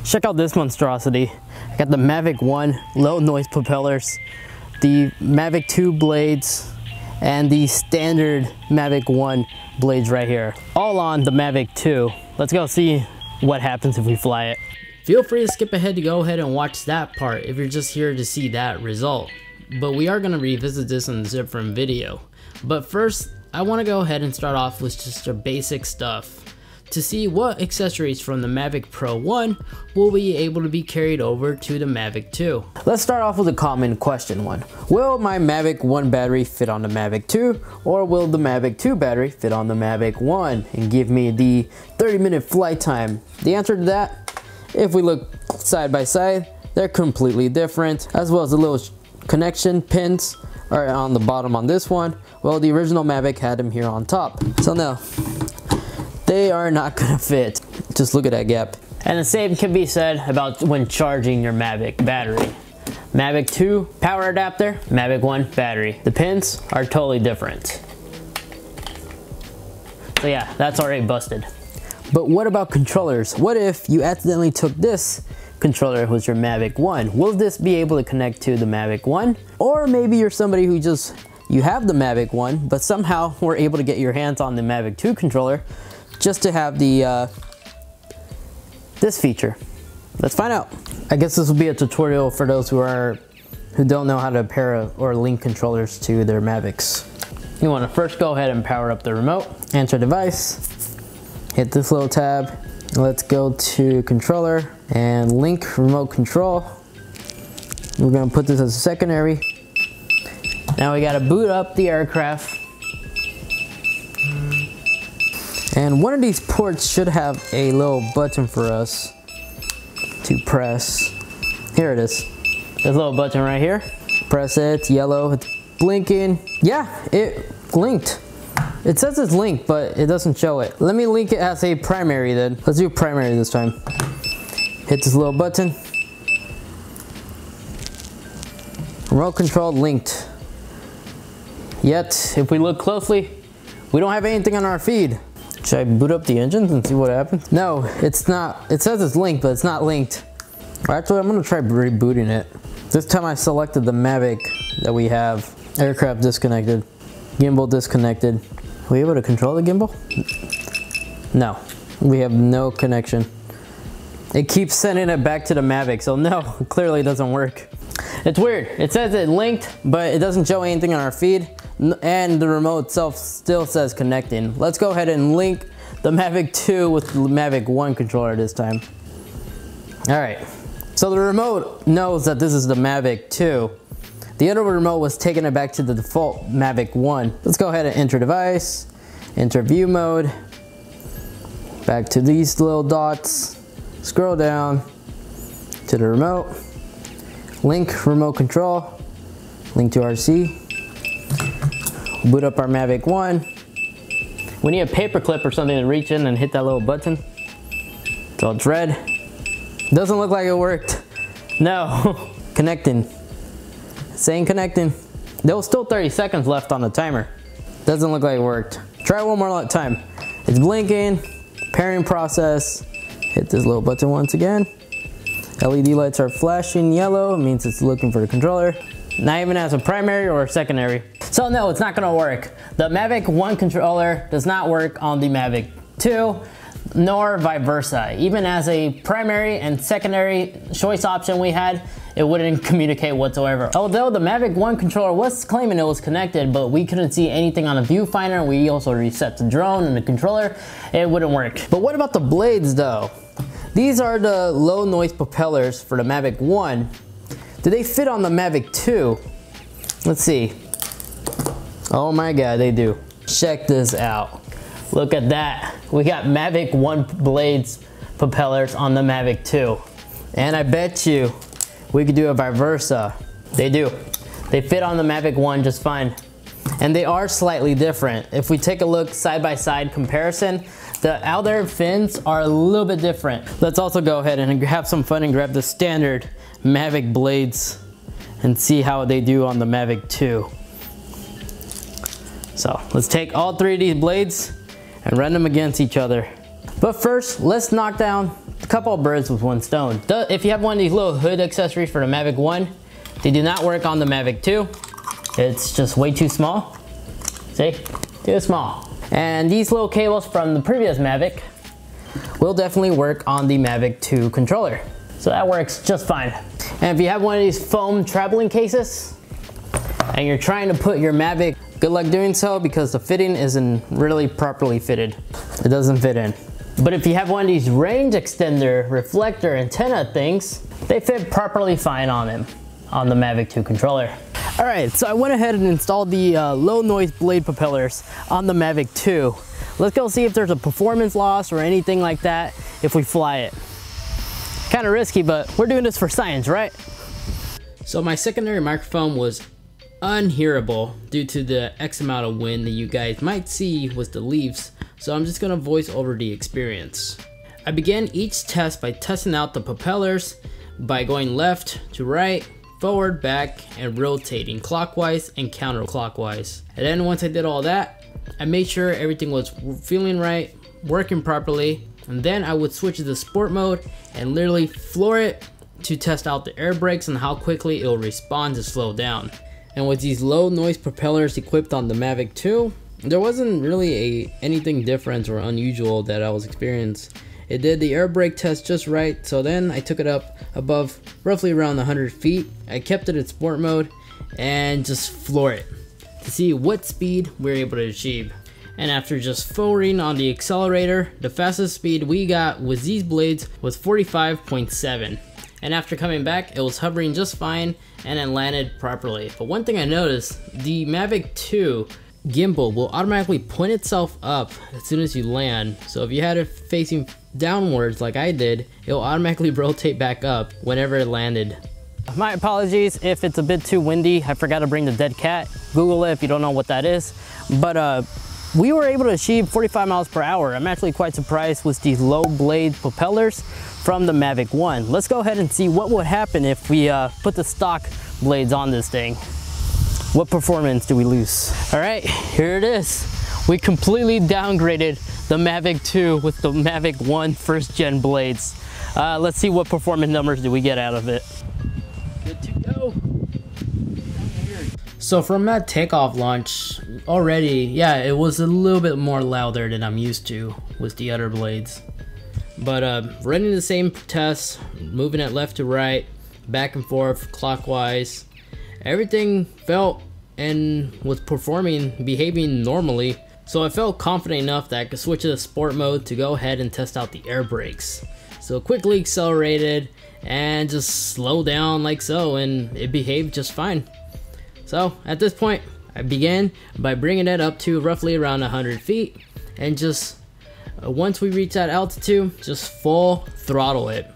Check out this monstrosity. I got the Mavic 1 low noise propellers, the Mavic 2 blades, and the standard Mavic 1 blades right here. All on the Mavic 2. Let's go see what happens if we fly it. Feel free to skip ahead to go ahead and watch that part if you're just here to see that result. But we are going to revisit this in a different video. But first, I want to go ahead and start off with just the basic stuff to see what accessories from the Mavic Pro 1 will be able to be carried over to the Mavic 2. Let's start off with a common question one. Will my Mavic 1 battery fit on the Mavic 2, or will the Mavic 2 battery fit on the Mavic 1 and give me the 30-minute flight time? The answer to that, if we look side by side, they're completely different, as well as the little connection pins are on the bottom on this one. Well, the original Mavic had them here on top. So no, they are not gonna fit. Just look at that gap. And the same can be said about when charging your Mavic battery. Mavic 2 power adapter, Mavic 1 battery. The pins are totally different. So yeah, that's already busted. But what about controllers? What if you accidentally took this controller with your Mavic 1? Will this be able to connect to the Mavic 1? Or maybe you're somebody who you have the Mavic 1, but somehow were able to get your hands on the Mavic 2 controller just to have the this feature. Let's find out. I guess this will be a tutorial for those who don't know how to pair or link controllers to their Mavics. You want to first go ahead and power up the remote, enter device, hit this little tab. Let's go to controller and link remote control. We're gonna put this as a secondary. Now we gotta boot up the aircraft. And one of these ports should have a little button for us to press. Here it is. There's a little button right here. Press it, yellow, it's blinking. Yeah, it linked. It says it's linked, but it doesn't show it. Let me link it as a primary then. Let's do primary this time. Hit this little button. Remote control linked. Yet, if we look closely, we don't have anything on our feed. Should I boot up the engines and see what happens? No, it's not. It says it's linked, but it's not linked. Actually, I'm gonna try rebooting it. This time I selected the Mavic that we have. Aircraft disconnected. Gimbal disconnected. Are we able to control the gimbal? No, we have no connection. It keeps sending it back to the Mavic, so no, clearly it doesn't work. It's weird. It says it linked, but it doesn't show anything on our feed, and the remote itself still says connecting. Let's go ahead and link the Mavic 2 with the Mavic 1 controller this time. All right, so the remote knows that this is the Mavic 2. The other remote was taking it back to the default Mavic 1. Let's go ahead and enter device, enter view mode, back to these little dots, scroll down to the remote, link remote control, link to RC, boot up our Mavic 1. We need a paper clip or something to reach in and hit that little button. So it's red. Doesn't look like it worked. No. Connecting. Saying connecting. There was still 30 seconds left on the timer. Doesn't look like it worked. Try it one more time. It's blinking, pairing process. Hit this little button once again. LED lights are flashing yellow. It means it's looking for the controller. Not even as a primary or a secondary. So no, it's not gonna work. The Mavic 1 controller does not work on the Mavic 2, nor vice versa. Even as a primary and secondary choice option we had, it wouldn't communicate whatsoever. Although the Mavic 1 controller was claiming it was connected, but we couldn't see anything on the viewfinder. We also reset the drone and the controller. It wouldn't work. But what about the blades though? These are the low noise propellers for the Mavic 1. Do they fit on the Mavic 2? Let's see. Oh my God, they do. Check this out. Look at that. We got Mavic 1 blades propellers on the Mavic 2. And I bet you we could do a vice versa. They do. They fit on the Mavic 1 just fine. And they are slightly different. If we take a look side by side comparison, the outer fins are a little bit different. Let's also go ahead and have some fun and grab the standard Mavic blades and see how they do on the Mavic 2. So let's take all three of these blades and run them against each other. But first, let's knock down a couple of birds with one stone. If you have one of these little hood accessories for the Mavic 1, they do not work on the Mavic 2. It's just way too small. See? Too small. And these little cables from the previous Mavic will definitely work on the Mavic 2 controller. So that works just fine. And if you have one of these foam traveling cases and you're trying to put your Mavic, good luck doing so because the fitting isn't really properly fitted. It doesn't fit in. But if you have one of these range extender reflector antenna things, they fit properly fine on them, on the Mavic 2 controller. All right, so I went ahead and installed the low noise blade propellers on the Mavic 2. Let's go see if there's a performance loss or anything like that if we fly it. Kind of risky, but we're doing this for science, right? So my secondary microphone was unhearable due to the X amount of wind that you guys might see with the leaves, so I'm just gonna voice over the experience. I began each test by testing out the propellers by going left to right, forward, back, and rotating clockwise and counterclockwise. And then once I did all that, I made sure everything was feeling right, working properly, and then I would switch to the sport mode and literally floor it to test out the air brakes and how quickly it will respond to slow down. And with these low noise propellers equipped on the Mavic 2, there wasn't really anything different or unusual that I was experiencing. It did the air brake test just right, so then I took it up above roughly around 100 feet. I kept it in sport mode and just floored it to see what speed we were able to achieve. And after just forwarding on the accelerator, the fastest speed we got with these blades was 45.7. And after coming back, it was hovering just fine and it landed properly. But one thing I noticed, the Mavic 2 gimbal will automatically point itself up as soon as you land. So if you had it facing downwards like I did, it will automatically rotate back up whenever it landed. My apologies if it's a bit too windy. I forgot to bring the dead cat. Google it if you don't know what that is. But we were able to achieve 45 miles per hour. I'm actually quite surprised with these low blade propellers from the Mavic 1. Let's go ahead and see what would happen if we put the stock blades on this thing. What performance do we lose? All right, here it is. We completely downgraded the Mavic 2 with the Mavic 1 first gen blades. Let's see what performance numbers do we get out of it. Good to go. So from that takeoff launch, already, yeah, it was a little bit more louder than I'm used to with the other blades. But running the same tests, moving it left to right, back and forth, clockwise, everything felt and was behaving normally. So I felt confident enough that I could switch to the sport mode to go ahead and test out the air brakes. So quickly accelerated and just slowed down like so, and it behaved just fine. So at this point, I began by bringing it up to roughly around 100 feet and just once we reach that altitude, just full throttle it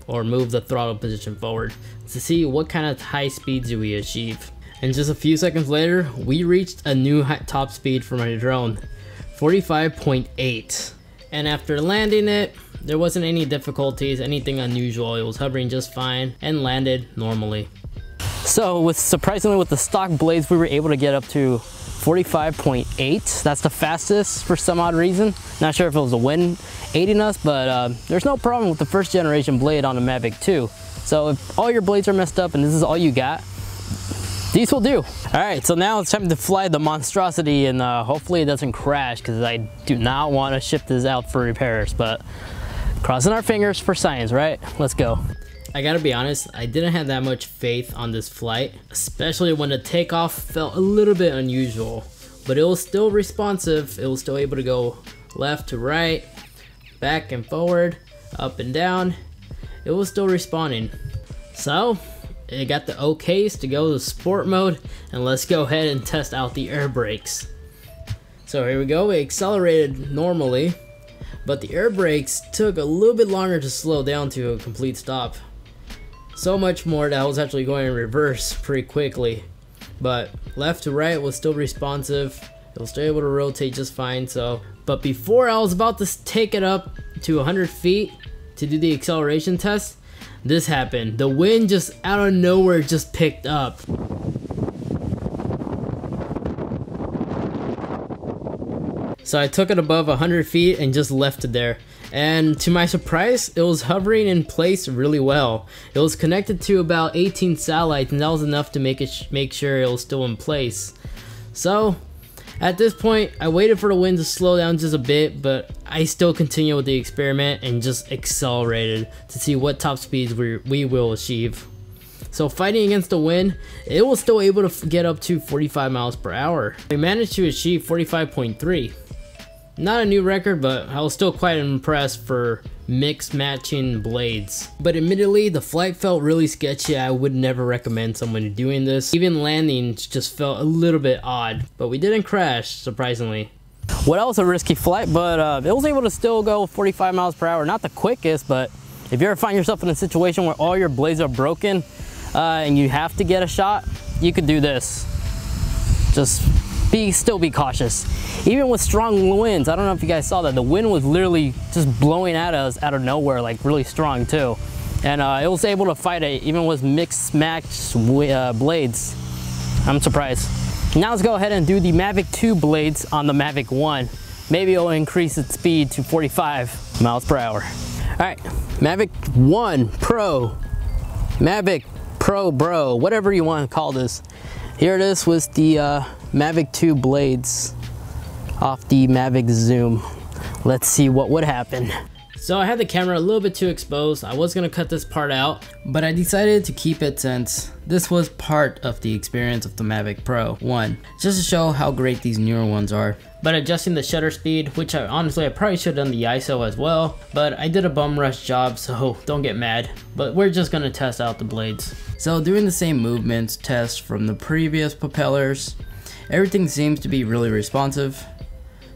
or move the throttle position forward to see what kind of high speeds do we achieve. And just a few seconds later, we reached a new top speed for my drone, 45.8. And after landing it, there wasn't any difficulties, anything unusual. It was hovering just fine and landed normally. So surprisingly with the stock blades, we were able to get up to 45.8. That's the fastest for some odd reason. Not sure if it was the wind aiding us, but there's no problem with the first generation blade on the Mavic 2. So if all your blades are messed up and this is all you got, these will do. All right, so now it's time to fly the monstrosity and hopefully it doesn't crash because I do not want to ship this out for repairs, but crossing our fingers for science, right? Let's go. I gotta be honest, I didn't have that much faith on this flight, especially when the takeoff felt a little bit unusual, but it was still responsive. It was still able to go left to right, back and forward, up and down. It was still responding. So it got the okays to go to sport mode, and let's go ahead and test out the air brakes. So here we go, we accelerated normally, but the air brakes took a little bit longer to slow down to a complete stop. So much more that I was actually going in reverse pretty quickly. But left to right was still responsive. It was still able to rotate just fine. But before I was about to take it up to 100 feet to do the acceleration test, this happened. The wind just out of nowhere just picked up. So I took it above 100 feet and just left it there. And to my surprise, it was hovering in place really well. It was connected to about 18 satellites, and that was enough to make sure it was still in place. So at this point, I waited for the wind to slow down just a bit, but I still continued with the experiment and just accelerated to see what top speeds we will achieve. So fighting against the wind, it was still able to get up to 45 miles per hour. We managed to achieve 45.3. Not a new record, but I was still quite impressed for mixed matching blades. But admittedly, the flight felt really sketchy. I would never recommend someone doing this. Even landing just felt a little bit odd, but we didn't crash, surprisingly. What else a risky flight, but it was able to still go 45 miles per hour. Not the quickest, but if you ever find yourself in a situation where all your blades are broken and you have to get a shot, you could do this. Just still be cautious. Even with strong winds, I don't know if you guys saw that, the wind was literally just blowing at us out of nowhere, like really strong too. And it was able to fight it even with mixed match blades. I'm surprised. Now let's go ahead and do the Mavic 2 blades on the Mavic 1. Maybe it'll increase its speed to 45 miles per hour. All right, Mavic 1 Pro, Mavic Pro Bro, whatever you want to call this. Here it is with the Mavic 2 blades off the Mavic Zoom. Let's see what would happen. So I had the camera a little bit too exposed. I was gonna cut this part out, but I decided to keep it since this was part of the experience of the Mavic Pro 1, just to show how great these newer ones are. But adjusting the shutter speed, which I probably should have done the ISO as well, but I did a bum rush job, so don't get mad. But we're just gonna test out the blades. So doing the same movements test from the previous propellers, everything seems to be really responsive.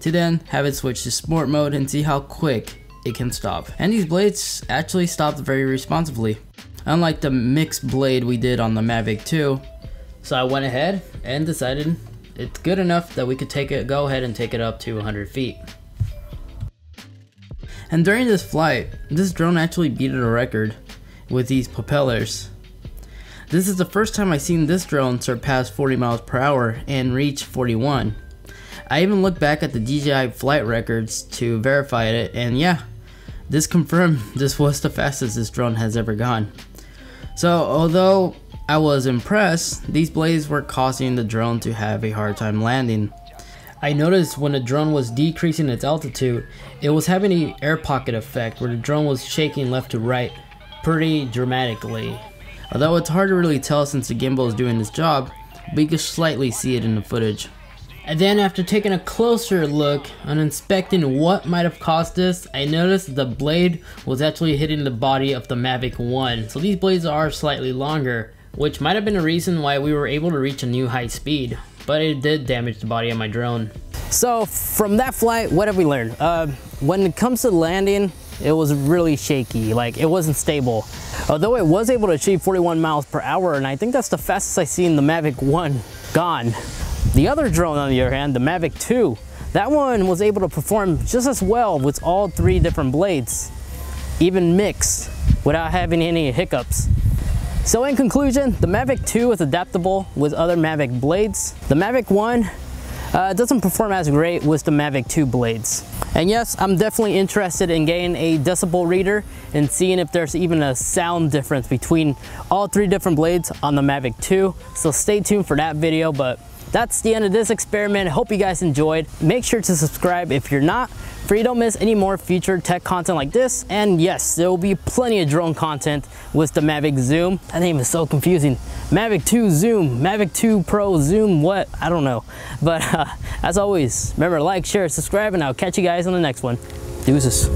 To then have it switch to sport mode and see how quick it can stop. And these blades actually stopped very responsively, unlike the mixed blade we did on the Mavic 2. So I went ahead and decided it's good enough that we could go ahead and take it up to 100 feet. And during this flight, this drone actually beat a record with these propellers. This is the first time I've seen this drone surpass 40 miles per hour and reach 41. I even looked back at the DJI flight records to verify it, and yeah, this confirmed this was the fastest this drone has ever gone. So although I was impressed, these blades were causing the drone to have a hard time landing. I noticed when the drone was decreasing its altitude, it was having an air pocket effect where the drone was shaking left to right pretty dramatically. Although it's hard to really tell since the gimbal is doing its job, but you can slightly see it in the footage. And then after taking a closer look and inspecting what might have caused this, I noticed the blade was actually hitting the body of the Mavic 1. So these blades are slightly longer, which might have been a reason why we were able to reach a new high speed, but it did damage the body of my drone. So from that flight, what have we learned? When it comes to landing, it was really shaky, like it wasn't stable. Although it was able to achieve 41 miles per hour, and I think that's the fastest I've seen the Mavic 1 gone. The other drone on the other hand, the Mavic 2, that one was able to perform just as well with all three different blades, even mixed, without having any hiccups. So in conclusion, the Mavic 2 is adaptable with other Mavic blades. The Mavic 1 doesn't perform as great with the Mavic 2 blades. And yes, I'm definitely interested in getting a decibel reader and seeing if there's even a sound difference between all three different blades on the Mavic 2. So stay tuned for that video, but that's the end of this experiment. I hope you guys enjoyed. Make sure to subscribe if you're not, so you don't miss any more future tech content like this. And yes, there will be plenty of drone content with the Mavic Zoom. That name is so confusing. Mavic 2 Zoom, Mavic 2 Pro Zoom, what? I don't know. But as always, remember, like, share, subscribe, and I'll catch you guys on the next one. Deuces.